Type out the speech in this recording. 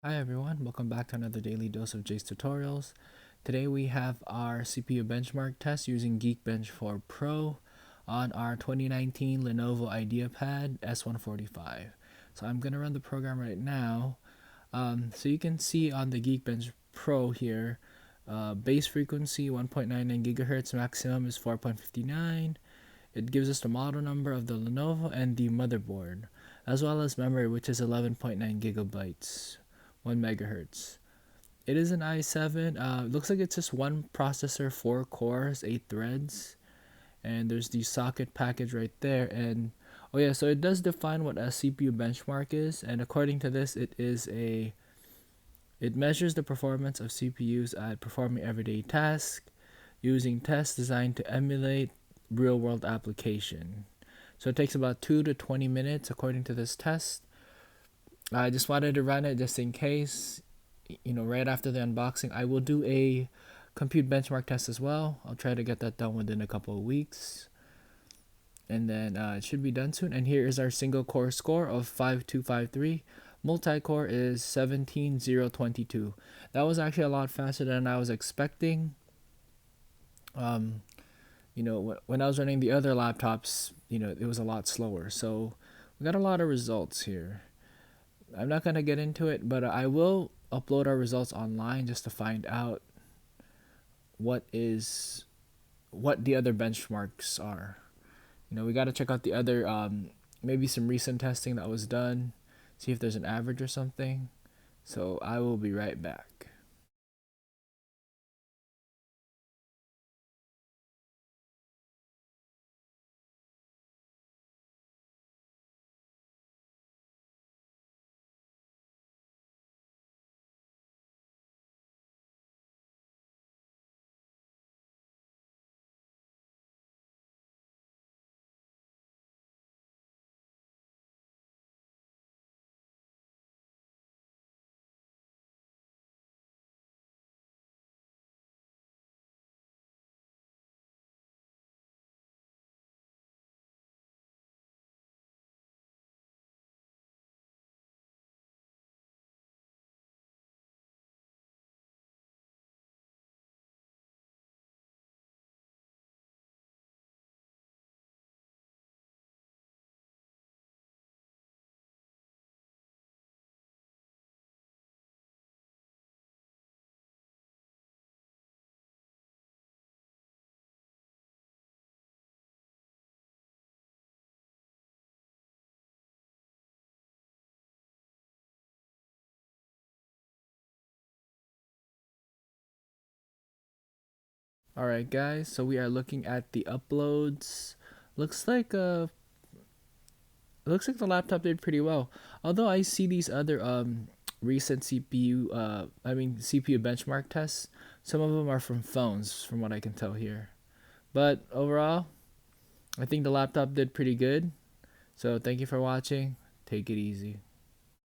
Hi everyone, welcome back to another daily dose of Jace tutorials. Today we have our CPU benchmark test using Geekbench for Pro on our 2019 Lenovo iDeaPad S145. So I'm going to run the program right now. So you can see on the Geekbench Pro here, base frequency 1.99 gigahertz, maximum is 4.59. It gives us the model number of the Lenovo and the motherboard, as well as memory, which is 11.9 gigabytes. 1 megahertz. It is an i7. Looks like it's just one processor, 4 cores, 8 threads, and there's the socket package right there. And oh yeah, so it does define what a CPU benchmark is, and according to this, it measures the performance of CPUs at performing everyday tasks using tests designed to emulate real-world application. So it takes about 2 to 20 minutes according to this test. I just wanted to run it just in case, right after the unboxing. I will do a compute benchmark test as well. I'll try to get that done within a couple of weeks. And then it should be done soon. And here is our single core score of 5253. Multi-core is 17022. That was actually a lot faster than I was expecting. When I was running the other laptops, it was a lot slower. So we got a lot of results here. I'm not going to get into it, but I will upload our results online just to find out what the other benchmarks are. We got to check out the other maybe some recent testing that was done, see if there's an average or something. So I will be right back. Alright guys, so we are looking at the uploads. Looks like looks like the laptop did pretty well. Although I see these other recent CPU benchmark tests. Some of them are from phones, from what I can tell here. But overall, I think the laptop did pretty good. So thank you for watching. Take it easy.